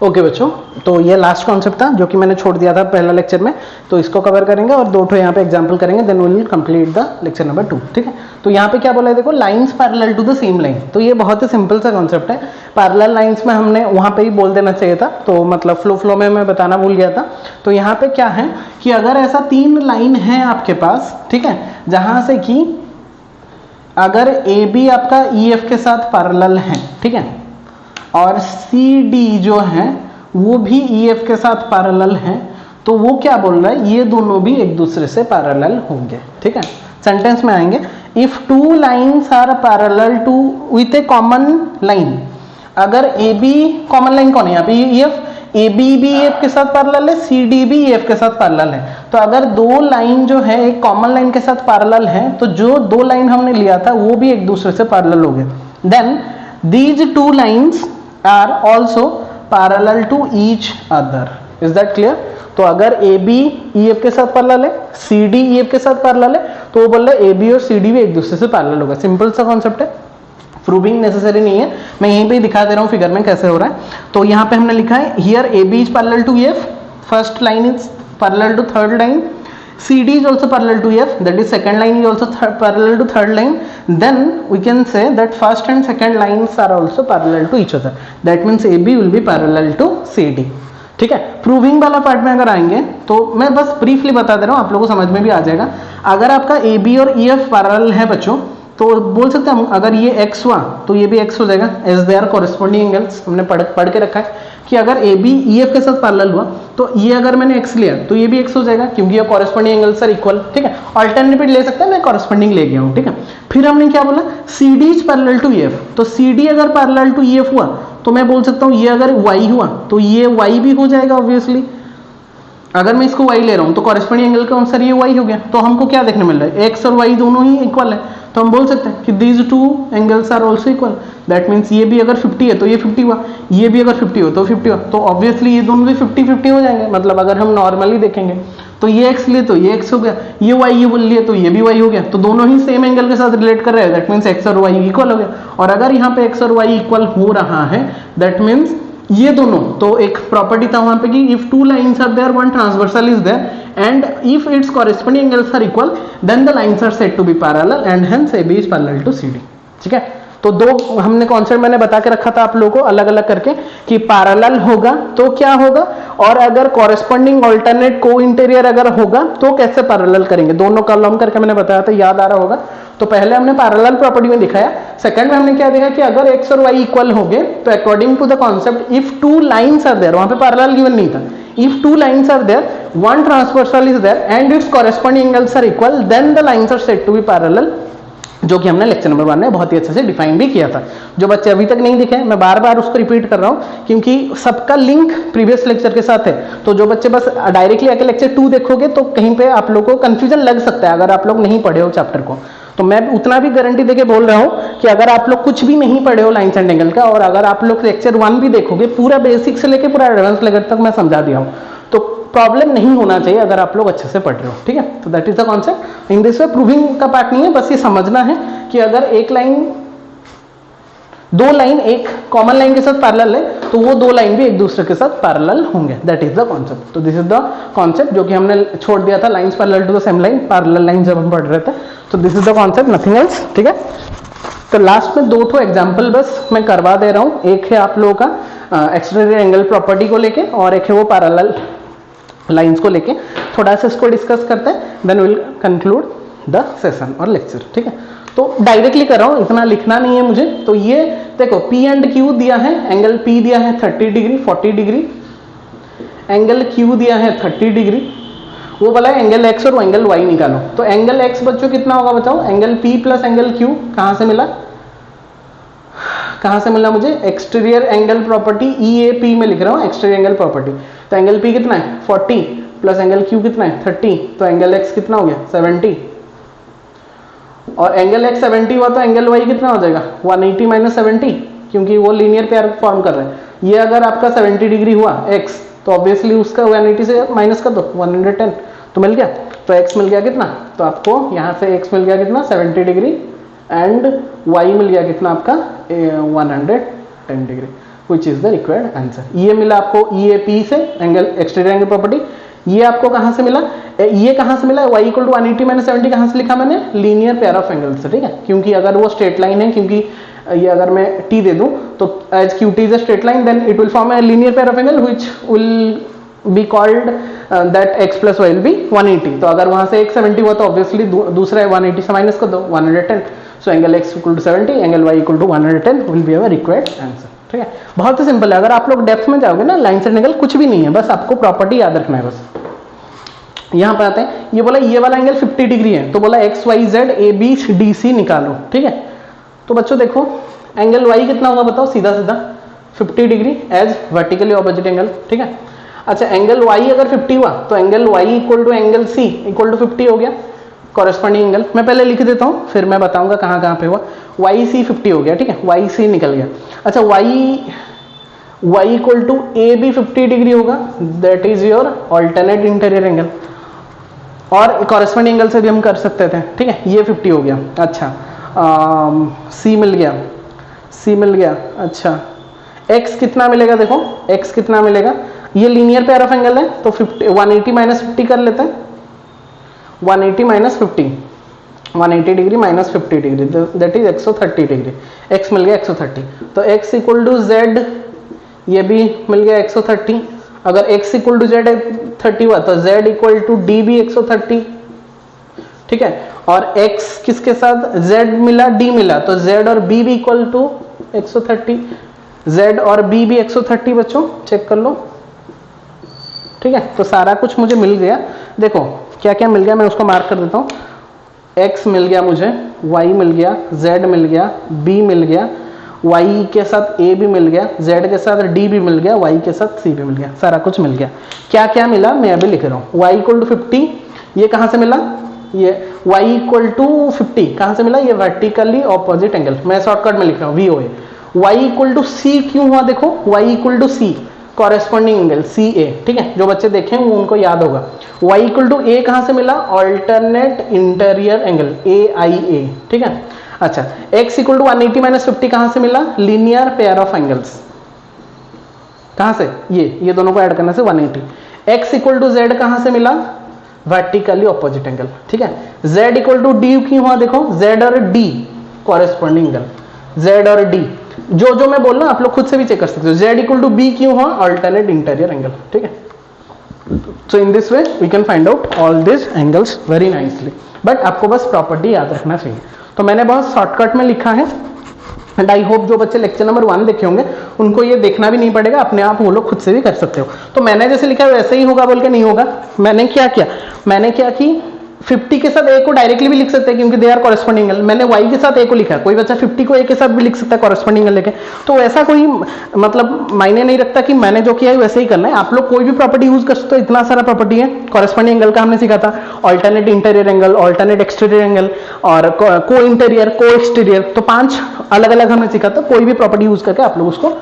ओके बच्चों, तो ये लास्ट कॉन्सेप्ट था जो कि मैंने छोड़ दिया था पहला लेक्चर में, तो इसको कवर करेंगे और 2 यहाँ पे एग्जांपल करेंगे, then we will complete the lecture number 2। ठीक है, तो यहाँ पे क्या बोला है देखो, lines parallel to the same line. तो ये बहुत ही सिंपल सा कॉन्सेप्ट है। पैरेलल लाइंस में हमने वहाँ पे ही बोल देना चाहिए था, तो मतलब फ्लो में मैं बताना भूल गया था। तो यहाँ पे क्या है कि अगर ऐसा 3 लाइन है आपके पास, ठीक है, जहाँ से कि अगर AB आपका EF के साथ पैरेलल है, ठीक है, और CD जो है वो भी EF के साथ पैरेलल है, तो वो क्या बोल रहा है, ये दोनों भी एक दूसरे से पैरेलल होंगे। ठीक है, सेंटेंस में आएंगे, if 2 lines are parallel to with a common line. अगर AB कॉमन लाइन कौन है यहाँ पे, EF, AB भी EF के साथ पैरेलल है, CD भी EF के साथ पैरेलल है। तो अगर 2 लाइन जो है एक कॉमन लाइन के साथ पैरेलल है, तो जो 2 लाइन हमने लिया था वो भी एक दूसरे से पैरेलल हो गए। Then these 2 lines are also parallel to each other. Is that clear? तो अगर AB EF के साथ पैरेलल है, CD EF के साथ पैरेलल है, तो वो बोल रहा है AB और CD भी एक दूसरे से पैरेलल होगा। सिंपल सा कॉन्सेप्ट है, प्रूविंग नेसेसरी नहीं है, मैं यहीं पे ही दिखा दे रहा हूँ फिगर में कैसे हो रहा है। तो यहाँ पे हमने लिखा है here AB is parallel to EF, first line is parallel to third line, CD is also parallel to EF, that is second line is also parallel to third line. Then we can say that first and second lines are also parallel to each other. That means AB will be parallel to CD. ठीक है, proving वाला part में अगर आएंगे तो मैं बस briefly बता दे रहा हूँ, आप लोगों को समझ में भी आ जाएगा। अगर आपका AB और EF पैरेलल है बच्चों, तो बोल सकते हैं हम, अगर ये x हुआ तो ये भी x हो जाएगा, as they are corresponding angles. हमने पढ़ के रखा है कि अगर AB EF के साथ पैरेलल हुआ तो ये अगर मैंने x लिया तो ये भी x हो जाएगा, क्योंकि ये कॉरेस्पॉन्डिंग एंगल्स आर इक्वल। ठीक है, अल्टरनेटिव ले सकते हैं, मैं कॉरेस्पॉन्डिंग ले गया हूँ। ठीक है, फिर हमने क्या बोला, CD is parallel to EF, तो CD अगर पैरेलल टू EF हुआ तो मैं बोल सकता हूँ ये अगर y हुआ तो ये y भी हो जाएगा ऑब्वियसली। अगर मैं इसको y ले रहा हूँ तो कॉरेस्पॉन्डिंग एंगल के अनुसार ये y हो गया। तो हमको क्या देखने मिल रहा है, x और y दोनों ही इक्वल है, तो हम बोल सकते हैं कि these 2 angles are also equal. That means ये भी अगर 50 है तो ये 50 हुआ, ये भी अगर 50 हो तो 50 हुआ, तो ऑब्वियसली ये दोनों भी 50-50 हो जाएंगे। मतलब अगर हम नॉर्मली देखेंगे तो ये x लिए तो ये x हो गया, ये y ये बोल लिए तो ये भी y हो गया, तो दोनों ही सेम एंगल के साथ रिलेट कर रहे हैं। दैट मीन्स x और y इक्वल हो गया। और अगर यहाँ पे x और y इक्वल हो रहा है, दैट मीन्स ये दोनों, तो एक प्रॉपर्टी था वहां पे कि if 2 lines are there, one transversal is there, and if its corresponding angles are equal, then the lines are said to be parallel and hence AB is parallel to CD। ठीक है, तो 2 हमने concept मैंने बता के रखा था आप लोगों को अलग अलग करके कि पैरेलल होगा तो क्या होगा, और अगर कॉरेस्पॉन्डिंग अल्टरनेट को इंटीरियर अगर होगा तो कैसे पैरेलल करेंगे। दोनों कॉलम करके मैंने बताया था, याद आ रहा होगा। तो पहले हमने पैरेलल प्रॉपर्टी में दिखाया, सेकंड में हमने क्या देखा कि अगर x और y इक्वल हो गए तो according to the concept if 2 lines are there, वहां पे पैरेलल गिवन नहीं था, if 2 lines are there one transversal is there and its corresponding angles are equal then the lines are said to be parallel, जो कि हमने lecture number 1 में बहुत ही अच्छे से डिफाइन भी किया था। जो बच्चे अभी तक नहीं दिखे, मैं बार बार उसको रिपीट कर रहा हूँ क्योंकि सबका लिंक प्रीवियस लेक्चर के साथ है। तो जो बच्चे बस डायरेक्टली आके लेक्चर 2 देखोगे तो कहीं पे आप लोगों को कंफ्यूजन लग सकता है अगर आप लोग नहीं पढ़े हो चैप्टर को। तो मैं उतना भी गारंटी देके बोल रहा हूँ कि अगर आप लोग कुछ भी नहीं पढ़े हो लाइन्स एंड एंगल का, और अगर आप लोग लेक्चर 1 भी देखोगे, पूरा बेसिक से लेके पूरा एडवांस लेवल तक मैं समझा दिया हूँ, तो प्रॉब्लम नहीं होना चाहिए अगर आप लोग अच्छे से पढ़ रहे हो। ठीक है, तो that is the concept. In this way proving का पार्ट नहीं है, बस ये समझना है कि अगर एक लाइन, दो लाइन एक कॉमन लाइन के साथ पैरेलल है तो वो दो लाइन भी एक दूसरे के साथ पैरेलल होंगे। That is the concept. तो दिस इज द कॉन्सेप्ट जो कि हमने छोड़ दिया था, lines parallel to the same line, parallel line जब हम पढ़ रहे थे। तो this is the concept, nothing else. ठीक है, तो लास्ट में दो ठो एग्जाम्पल बस मैं करवा दे रहा हूँ। एक है आप लोगों का एक्सटीरियर एंगल प्रॉपर्टी को लेके, और एक है वो पैरेलल लाइंस को लेके। थोड़ा सा इसको डिस्कस करते हैं, then will conclude the session और लेक्चर। ठीक है, तो डायरेक्टली कर रहा हूं, इतना लिखना नहीं है मुझे। तो ये देखो P एंड Q दिया है, एंगल P दिया है 30 डिग्री 40 डिग्री, एंगल Q दिया है 30 डिग्री, वो बोला है एंगल X और वो एंगल Y निकालो। तो एंगल X बच्चों कितना होगा बताओ, angle P plus angle Q कहां से मिला, कहां से मिला मुझे, एक्सटीरियर एंगल प्रॉपर्टी EAP में लिख रहा हूं, एक्सटीरियर एंगल प्रॉपर्टी। तो एंगल P कितना है 40 प्लस एंगल Q कितना है 30, तो एंगल X कितना हो गया 70, और एंगल X 70 हुआ तो एंगल Y कितना हो जाएगा 180 माइनस 70, क्योंकि वो लीनियर पेयर फॉर्म कर रहे हैं। ये अगर आपका 70 डिग्री हुआ X, तो ऑब्वियसली उसका 180 से माइनस कर दो 110, तो मिल गया। तो X मिल गया कितना, तो आपको यहाँ से X मिल गया कितना 70 डिग्री, एंड Y मिल गया कितना आपका 110 degree, which is the required answer. ये मिला आपको EAP से, एंगल एक्सटीरियर एंगल प्रॉपर्टी। ये आपको कहां से मिला, ये कहां से मिला, y इक्वल टू 180 माइनस 70 कहां से लिखा मैंने, लीनियर पेयर ऑफ एंगल्स से। ठीक है, क्योंकि अगर वो स्ट्रेट लाइन है, क्योंकि ये अगर मैं t दे दूं तो as QT is a straight line, then it will form a linear pair of angle which will be called that x plus y will be 180। तो अगर वहां से x 70 हुआ तो ऑब्वियसली दूसरा 180 से माइनस कर दो 110, so angle x equal to 70, angle y equal to 110 will be our required answer. ठीक है, बहुत ही सिंपल है। अगर आप लोग डेप्थ में जाओगे ना, लाइन एंड एंगल कुछ भी नहीं है, बस आपको प्रॉपर्टी याद रखना है। बस यहां पर आते हैं, ये बोला ये वाला एंगल 50 डिग्री है, तो बोला X Y Z A B D C निकालो। ठीक है, तो बच्चों देखो एंगल y कितना होगा बताओ, सीधा सीधा 50 degree as vertically opposite angle. ठीक है, अच्छा एंगल y अगर 50 हुआ तो angle y equal to angle c equal to 50 हो गया, कॉरेस्पॉन्डिंग एंगल। मैं पहले लिख देता हूं, फिर मैं बताऊंगा कहां कहां पे हुआ। YC 50 हो गया, ठीक है, YC निकल गया। अच्छा y equal to AB 50 degree होगा, that is your alternate interior angle, और कॉरेस्पॉन्डिंग एंगल से भी हम कर सकते थे। ठीक है, ये 50 हो गया। अच्छा C मिल गया, C मिल गया। अच्छा X कितना मिलेगा, देखो X कितना मिलेगा, ये लीनियर पेयर ऑफ एंगल है तो 180 माइनस 50 कर लेते हैं, 180 minus 50, 180 degree minus 50 degree, that is 130 degree. X मिल गया 130, तो X इक्वल टू Z, ये भी मिल गया 130। अगर X इक्वल टू Z 30 हुआ तो Z इक्वल टू D भी 130। ठीक है, और X किसके साथ, Z मिला D मिला, तो Z और B भी इक्वल टू 130, Z और B भी 130 बच्चों, चेक कर लो। ठीक है, तो सारा कुछ मुझे मिल गया। देखो क्या क्या मिल गया, मैं उसको मार्क कर देता हूँ। X मिल गया मुझे, Y मिल गया, Z मिल गया, B मिल गया, Y के साथ A भी मिल गया, Z के साथ D भी मिल गया, Y के साथ C भी मिल गया, सारा कुछ मिल गया। क्या क्या मिला मैं अभी लिख रहा हूँ। Y इक्वल टू 50, ये कहाँ से मिला, ये y इक्वल टू 50 कहां से मिला, ये वर्टिकली ऑपोजिट एंगल, मैं शॉर्टकट में लिख रहा हूं VOA। y equal to C क्यों हुआ, देखो y equal to C corresponding angle CA। ठीक है, जो बच्चे देखें वो उनको याद होगा। y इक्वल टू A कहां से मिला, ऑल्टरनेट इंटीरियर एंगल AIA। ठीक है, अच्छा x इक्वल टू 180 माइनस 50 कहां से मिला, लीनियर पेयर ऑफ एंगल्स, कहां से, ये दोनों को ऐड करने से 180। x इक्वल टू Z कहां से मिला, वर्टिकली ऑपोजिट एंगल। ठीक है, Z इक्वल टू D क्यों हुआ, देखो Z और D कॉरेस्पॉन्डिंग एंगल, Z और D जो मैं बोल रहा हूं आप लोग खुद से भी चेक कर सकते हो। Z इक्वल टू B क्यों हुआ, ऑल्टरनेट इंटीरियर एंगल। ठीक है, so in this way we can find out all this angles very nicely, but आपको बस प्रॉपर्टी याद रखना चाहिए। तो मैंने बहुत शॉर्टकट में लिखा है, एंड आई होप जो बच्चे लेक्चर नंबर 1 देखे होंगे उनको ये देखना भी नहीं पड़ेगा, अपने आप वो लोग खुद से भी कर सकते हो। तो मैंने जैसे लिखा है वैसे ही होगा बोल के नहीं होगा। मैंने क्या किया, मैंने क्या कि 50 के साथ a को डायरेक्टली भी लिख सकते हैं क्योंकि दे आर कॉरेस्पॉन्डिंग एंगल। मैंने y के साथ a को लिखा है, कोई बच्चा 50 को a के साथ भी लिख सकता है कॉरेस्पॉन्डिंग एंगल लेके। तो ऐसा कोई मतलब मायने नहीं रखता कि मैंने जो किया है वैसे ही करना है। आप लोग कोई भी प्रॉपर्टी यूज कर सकते हो, इतना सारा प्रॉपर्टी है। कॉरेस्पॉन्डिंग एंगल का हमने सीखा था, alternate interior angle, alternate exterior angle और को इंटीरियर, को एक्सटीरियर। तो 5 अलग अलग हमने सीखा था। कोई भी प्रॉपर्टी यूज करके आप लोग उसको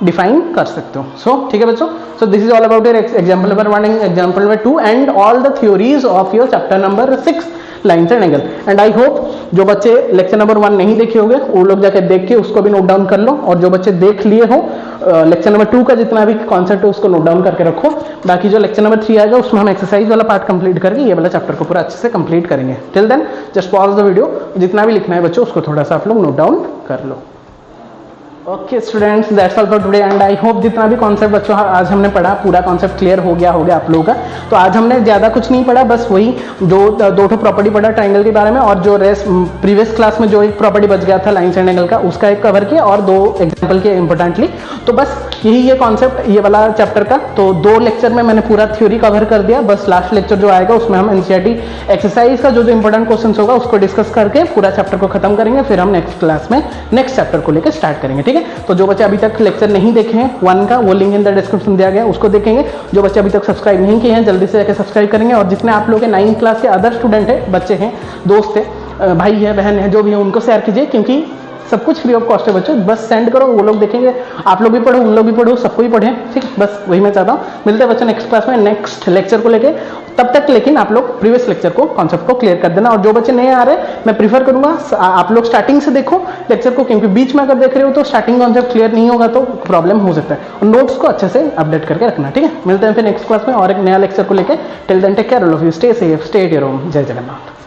डिफाइन कर सकते हो। सो ठीक है बच्चों, so this is all about your example number 1 and example number 2 and all the theories of your chapter number 6 lines and angle. And I hope जो बच्चे लेक्चर नंबर 1 नहीं देखे होंगे वो लोग जाके देख के उसको भी नोट डाउन कर लो, और जो बच्चे देख लिए हो लेक्चर नंबर 2 का जितना भी कॉन्सेप्ट है उसको नोट डाउन करके रखो। बाकी जो लेक्चर नंबर 3 आएगा उसमें हम एक्सरसाइज वाला पार्ट कंप्लीट करके ये वाला चैप्टर को पूरा अच्छे से कंप्लीट करेंगे। Till then just pause the video, जितना भी लिखना है बच्चों उसको थोड़ा सा आप लोग नोट डाउन कर लो। Okay students, that's all for today and I hope जितना भी कॉन्सेप्ट बच्चों आज हमने पढ़ा पूरा कॉन्सेप्ट क्लियर हो गया आप लोगों का। तो आज हमने ज़्यादा कुछ नहीं पढ़ा, बस वही दो ठो प्रॉपर्टी पढ़ा ट्राइंगल के बारे में, और जो रेस्ट प्रीवियस क्लास में जो एक प्रॉपर्टी बच गया था लाइन्स एंड एंगल का उसका एक कवर किया, और 2 एग्जाम्पल किए इंपॉर्टेंटली। तो बस यही ये कॉन्सेप्ट ये वाला चैप्टर का। तो 2 लेक्चर में मैंने पूरा थ्योरी कवर कर दिया। बस लास्ट लेक्चर जो आएगा उसमें हम एनसीईआरटी एक्सरसाइज का जो इंपॉर्टेंट क्वेश्चन होगा उसको डिस्कस करके पूरा चैप्टर को खत्म करेंगे। फिर हम नेक्स्ट क्लास में नेक्स्ट चैप्टर को लेकर स्टार्ट करेंगे। ठीक है, तो जो बच्चे अभी तक लेक्चर नहीं देखे हैं 1 का, वो लिंक इन द डिस्क्रिप्शन दिया गया उसको देखेंगे। जो बच्चे अभी तक सब्सक्राइब नहीं किए हैं जल्दी से जाकर सब्सक्राइब करेंगे। और जितने आप लोग के 9th क्लास के अदर स्टूडेंट हैं, बच्चे हैं, दोस्त हैं, भाई है, बहन है, जो भी है उनको शेयर कीजिए, क्योंकि सब कुछ फ्री ऑफ कॉस्ट है बच्चों। बस सेंड करो, वो लोग देखेंगे, आप लोग भी पढ़ो, उन लोग भी पढ़ो, सबको ही पढ़े। ठीक, बस वही मैं चाहता हूँ। मिलते हैं बच्चों नेक्स्ट क्लास में नेक्स्ट लेक्चर को लेके। तब तक लेकिन आप लोग प्रीवियस लेक्चर को कॉन्सेप्ट को क्लियर कर देना। और जो बच्चे नए आ रहे हैं मैं प्रीफर करूंगा आप लोग स्टार्टिंग से देखो लेक्चर को, क्योंकि बीच में अगर देख रहे हो तो स्टार्टिंग कॉन्सेप्ट क्लियर नहीं होगा तो प्रॉब्लम हो सकता है। और नोट्स को अच्छे से अपडेट करके रखना। ठीक है, मिलते हैं फिर नेक्स्ट क्लास में और एक नया लेक्चर को लेकर। Till then take care all of you, stay safe, stay at your home. जय जगन्नाथ।